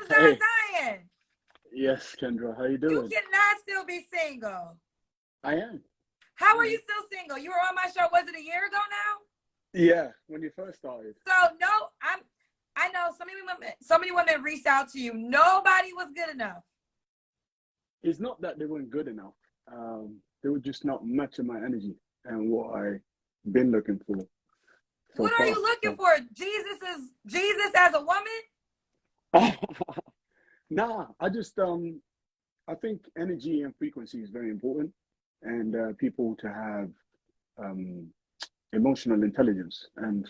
Hey, Zion. yes, Kendra, how you You doing? cannot still be single. I am. How I are you am. still single? You were on my show, was it a year ago now? Yeah, when you first started. So no, I know so many women reached out to you. Nobody was good enough. It's not that they weren't good enough. They were just not matching my energy and what I been looking for so What are far. you looking So, for? Jesus as a woman? nah, I think energy and frequency is very important, and people to have um, emotional intelligence. And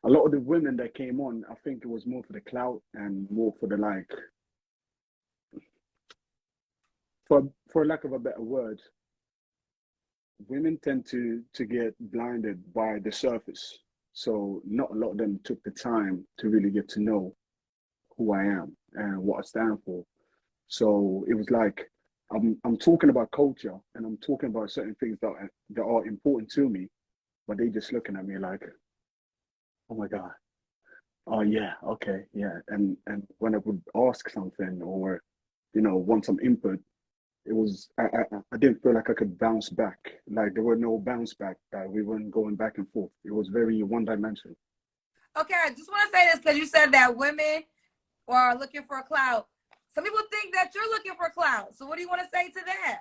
a lot of the women that came on, I think it was more for the clout and more for the like, for lack of a better word, women tend to get blinded by the surface. So not a lot of them took the time to really get to know who I am and what I stand for. So it was like I'm talking about culture and I'm talking about certain things that are important to me, but they just looking at me like, oh my God, oh yeah, okay, yeah. And when I would ask something or want some input, it was I didn't feel like I could bounce back. Like there were no bounce back. That we weren't going back and forth. It was very one dimensional. Okay, I just want to say this because you said that women are looking for a clout. Some people think that you're looking for clout. So what do you want to say to that?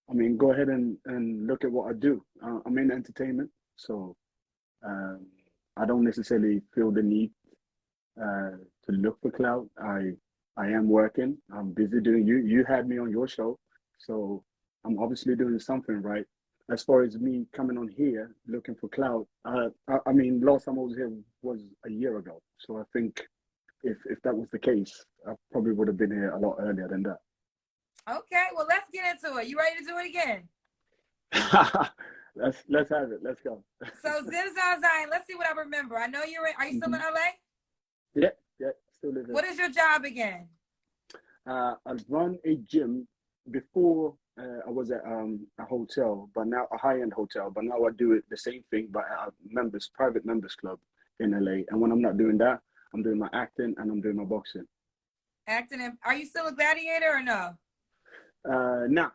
I mean, go ahead and look at what I do. I'm in entertainment, so um, I don't necessarily feel the need to look for clout. I am working. I'm busy doing. You had me on your show, so I'm obviously doing something right. As far as me coming on here looking for clout, I mean, last time I was here was a year ago. So I think if that was the case, I probably would have been here a lot earlier than Okay, well, let's get into it. You ready to do it again? that. Let's have it. Let's go. So Zim Zion, let's see what I remember. I know you're in, are you still in Hmm. LA? Yeah, yeah, still live here. What is your job again? I run a gym before I was at a hotel, but now a high-end hotel. But now I do it the same thing, but at a private members club in LA. And when I'm not doing that, I'm doing my acting and I'm doing my boxing. Acting in, are you still a gladiator or no? Nah,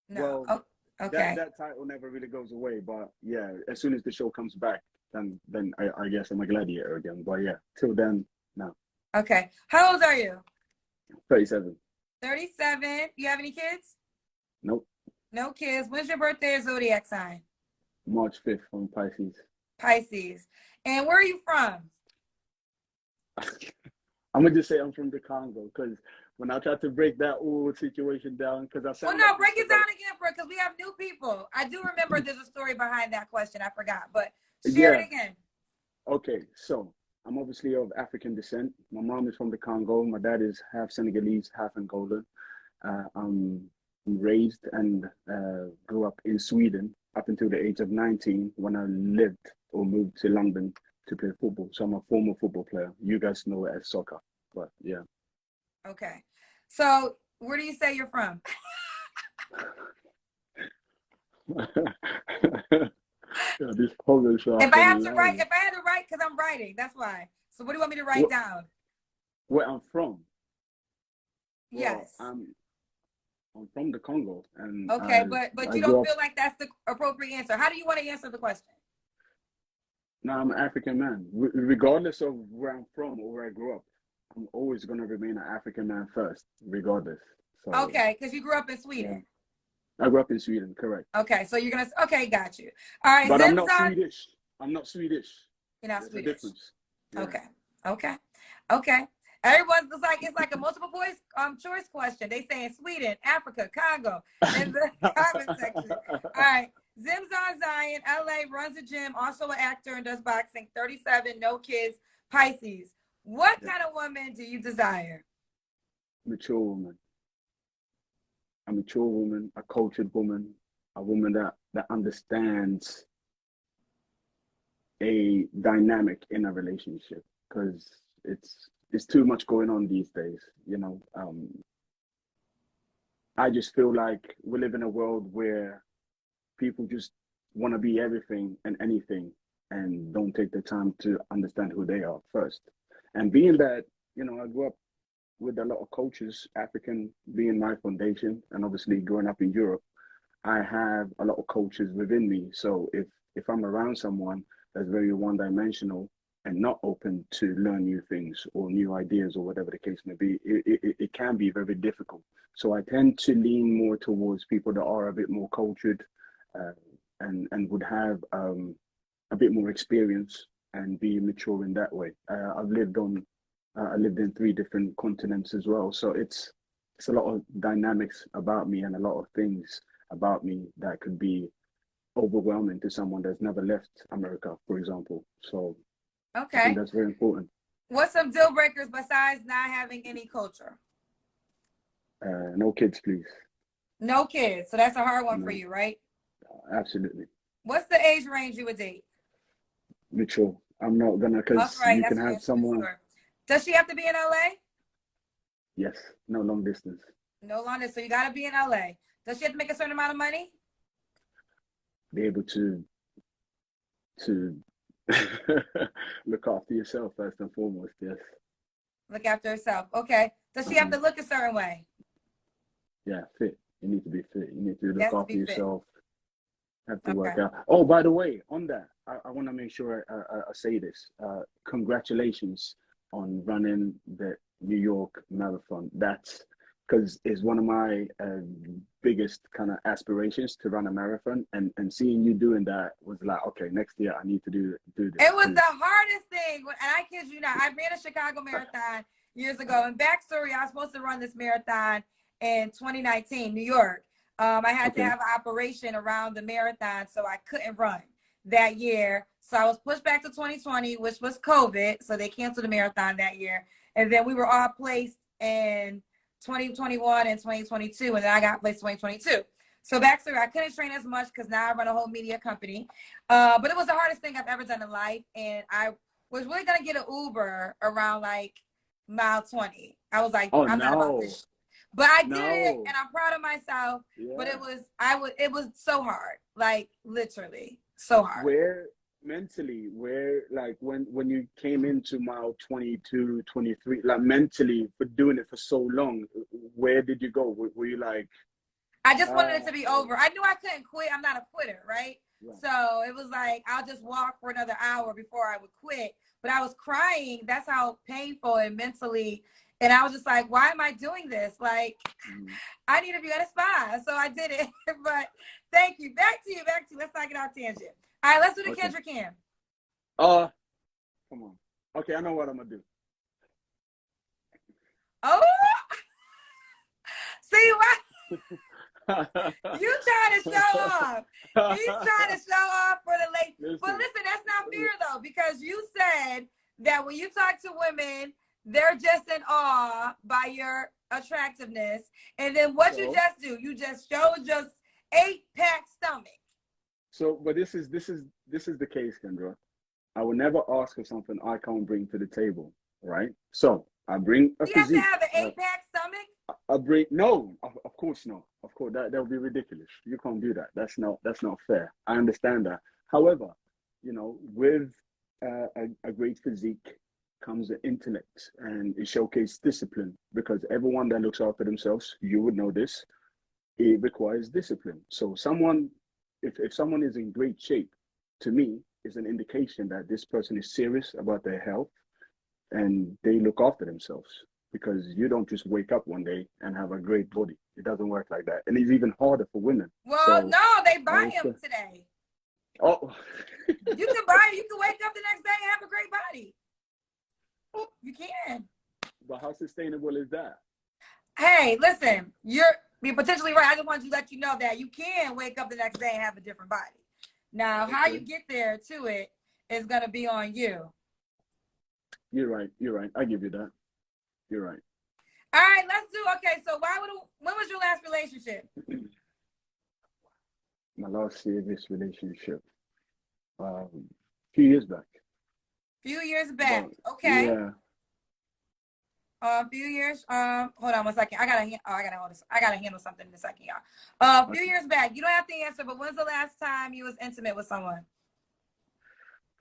No. well, Oh, that okay. that title never really goes away. But yeah, as soon as the show comes back, then I guess I'm a gladiator again. But yeah, till then, no. Okay. How old are you? 37. 37. You have any kids? Nope. No kids. When's your birthday or zodiac sign? March 5th from Pisces. Pisces. And where are you from? I'm gonna just say I'm from the Congo because when I try to break that whole situation down, because I Well, sound no, like break Mr. it Right. down again for because we have new people. I do remember there's a story behind that question. I forgot, but share Yeah. it again. Okay. So I'm obviously of African descent. My mom is from the Congo. My dad is half Senegalese, half Angolan. I'm raised and grew up in Sweden up until the age of 19 when I lived or moved to London to play football. So I'm a former football player. You guys know it as soccer, but yeah. Okay. So where do you say you're from? Yeah, these Polish are If I have to write, hilarious. if I had to write, because I'm writing, that's why. So what do you want me to write Where, down? where I'm from? Well, Yes. I'm from the Congo, and Okay, but I you grew don't up. feel like that's the appropriate answer. How do you want to answer the question? Now I'm an African man, regardless of where I'm from or where I grew up. I'm always gonna remain an African man first, regardless. So Okay, because you grew up in yeah, Sweden. I grew up in Sweden, correct? Okay, so you're gonna okay, got you. All right, But I'm not Zimzon, Swedish. I'm not Swedish. you're not There's a Swedish. difference. Yeah. Okay, okay, okay. Everyone's it's like a multiple voice choice question. They say in Sweden, Africa, Congo, in the comment section. All right. Zimzon Zion, LA, runs a gym, also an actor and does boxing, 37, no kids, Pisces. What Yeah. kind of woman do you desire? Mature woman. A mature woman, a cultured woman, a woman that understands a dynamic in a relationship because it's too much going on these days. I just feel like we live in a world where people just want to be everything and anything and don't take the time to understand who they are first. And being that I grew up with a lot of cultures, African being my foundation, and obviously growing up in Europe, I have a lot of cultures within me. So if I'm around someone that's very one dimensional and not open to learn new things or new ideas or whatever the case may be, it can be very difficult. So I tend to lean more towards people that are a bit more cultured, uh, and would have a bit more experience and be mature in that way. I lived in three different continents as well, so it's a lot of dynamics about me and a lot of things about me that could be overwhelming to someone that's never left America, for example. So I think Okay. that's very important. What's some deal breakers besides not having any culture? No kids, please. No kids. So that's a hard one for No, you, right? absolutely. What's the age range you would date? Mature. I'm not gonna, That's because right. you can That's your have answer for someone, sure. Does she have to be in LA? yes, no long distance, No longer. So you got to be in LA. Does she have to make a certain amount of money? be able to look after yourself first and foremost, yes. Look after herself. Okay. Does she have Uh-huh. to look a certain way? Yeah, fit. You need to be fit. You need to She look has to after be fit. yourself, have to work Okay. out. Oh, by the way, on that, I want to make sure I say this. Congratulations on running the New York Marathon. That's because it's one of my biggest kind of aspirations to run a marathon, and seeing you doing that was like, okay, next year I need to do this It was the because hardest thing. And I kid you not, I ran a Chicago Marathon years ago. And backstory, I was supposed to run this marathon in 2019, New York. I had to okay, have an operation around the marathon, so I couldn't run that year. So I was pushed back to 2020, which was COVID. So they canceled the marathon that year. And then we were all placed in 2021 and 2022. And then I got placed 2022. So backstory, I couldn't train as much because now I run a whole media company. But it was the hardest thing I've ever done in life. And I was really going to get an Uber around like mile 20. I was like, oh I'm not about no, this. But I did it no, and I'm proud of myself. But yeah. it was so hard. Like literally so hard. Where mentally, where like when you came into mile 22, 23, like mentally for doing it for so long, where did you go? Were you like, I just wanted it ah, to be over. I knew I couldn't quit. I'm not a quitter, right? right. So it was like I'll just walk for another hour before I would quit. But I was crying. That's how painful and mentally. And I was just like, why am I doing this? Like, Mm, I need to be at a spa. So I did it. But thank you. Back to you. Back to you. Let's not get off tangent. All right, let's do the okay. Kendrick Cam. Uh, come on. Okay, I know what I'm gonna do. Oh, see what? You trying to show off. He's trying to show off for the late. But Listen, listen, that's not fair though, because you said that when you talk to women, they're just in awe by your attractiveness. And then what you so just do, you just showed just 8-pack stomach. but this is the case, Kendra. I will never ask for something I can't bring to the table, right? So I bring a You have to physique. have an 8-pack stomach. I bring no, of course not. Of course that would be ridiculous. You can't do that. That's not fair. I understand that. However, with a great physique comes the intellect, and it showcases discipline, because everyone that looks after themselves, you would know this, it requires discipline. So if someone is in great shape, to me, is an indication that this person is serious about their health and they look after themselves, because you don't just wake up one day and have a great body. It doesn't work like that. And it's even harder for women. Well, So no, they I buy would him say, today. oh, You can buy him. You can wake up the next day and have a great body. You can. but how sustainable is that? Hey, listen, you're potentially right. I just want to let you know that you can wake up the next day and have a different body. Now, how you Okay, get there to it is gonna be on you. you're right. You're right. I give you that. You're right. All right, let's do. Okay, so when was your last relationship? My last serious relationship, a few years back. Few years back. About Okay. yeah. A few years. Hold on one second. I gotta handle something in a second, y'all. A few Okay. years back. You don't have to answer, but when's the last time you was intimate with someone?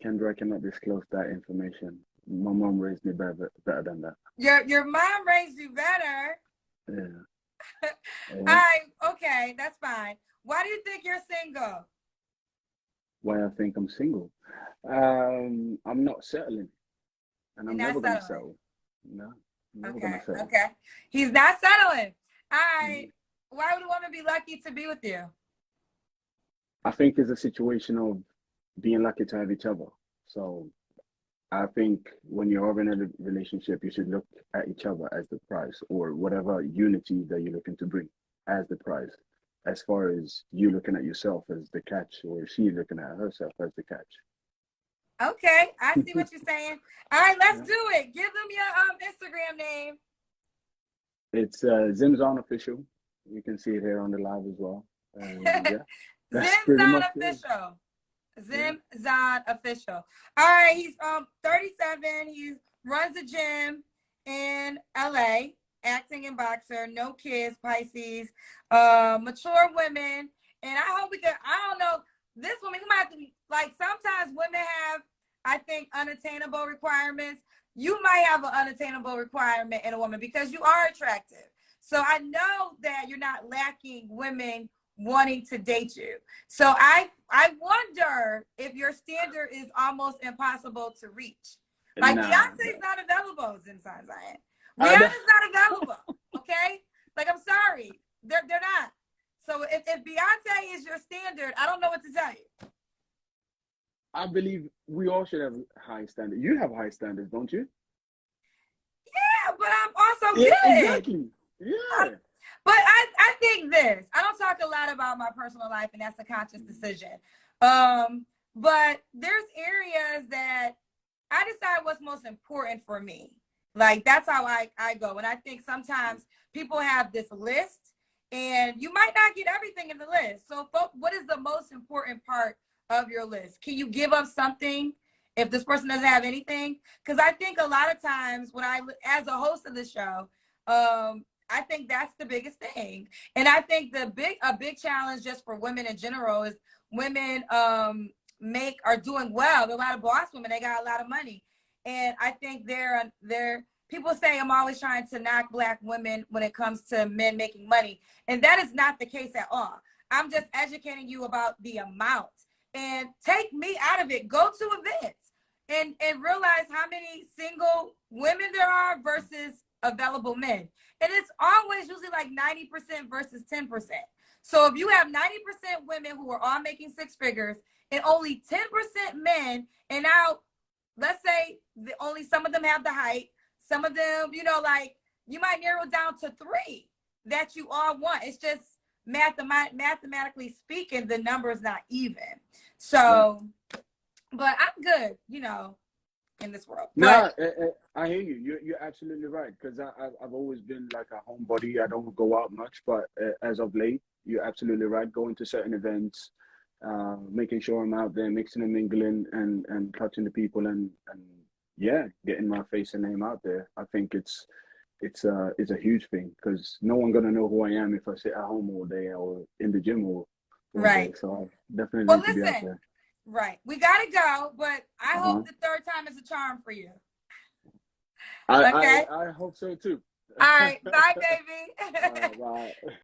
Kendra, I cannot disclose that information. my mom raised me better than that. Your mom raised you better. Yeah. All right, okay, that's fine. Why do you think you're single? Why I think I'm single? I'm not settling, and You're I'm not never gonna settling. settle. No, I'm never Okay, gonna settle. okay. He's not settling. All right. Mhm. Why would a woman be lucky to be with you? I think it's a situation of being lucky to have each other. So I think when you're in a relationship, you should look at each other as the prize, or whatever unity that you're looking to bring as the prize. As far as you looking at yourself as the catch, or she looking at herself as the catch. Okay, I see what you're saying. All right, let's Yeah. do it. Give them your Instagram name. It's Zimzon official. You can see it here on the live as well. And yeah, that's pretty Zimzon much it. Official. Yeah. Zimzon Official. All right, he's 37. He runs a gym in LA, acting and boxer, no kids, Pisces, mature women. And I hope we can, I don't know, this woman, you might have to be, like, sometimes women have, I think, unattainable requirements. You might have an unattainable requirement in a woman because you are attractive. So I know that you're not lacking women wanting to date you. So I wonder if your standard is almost impossible to reach. Like Nah. Beyonce's not available, Zimzon Zion. Uh, Rihanna's not available. Okay? Like I'm sorry. They're not. So if Beyonce is your standard, I don't know what to tell you. I believe we all should have high standards. You have high standards, don't you? Yeah, but I'm also Yeah, good. exactly. Yeah. But I think this. I don't talk a lot about my personal life, and that's a conscious decision. But there's areas that I decide what's most important for me. Like that's how I go. And I think sometimes people have this list, and you might not get everything in the list. So, what is the most important part of your list? Can you give up something if this person doesn't have anything? Because I think a lot of times when as a host of the show, I think that's the biggest thing. And I think a big challenge just for women in general is women are doing well. There are a lot of boss women, they got a lot of money. And I think they're people say I'm always trying to knock Black women when it comes to men making money. And that is not the case at all. I'm just educating you about the amount. And take me out of it. Go to events and realize how many single women there are versus available men. And it's always usually like 90% versus 10%. So if you have 90% women who are all making six figures and only 10% men, and now let's say only some of them have the height, some of them, like you might narrow down to 3 that you all want. It's just mathematically speaking, the number is not even. So, but I'm good, in this world. No, I hear you. You're absolutely right. Because I've always been like a homebody. I don't go out much, but as of late, you're absolutely right. Going to certain events, making sure I'm out there, mixing and mingling, and touching the people, and yeah, getting my face and name out there. I think it's a huge thing because no one gonna know who I am if I sit at home all day or in the gym all day. So I definitely need to be out there. Right. We got to go, but I hope the third time is a charm for you. I hope so too. All right. Bye, baby. Bye.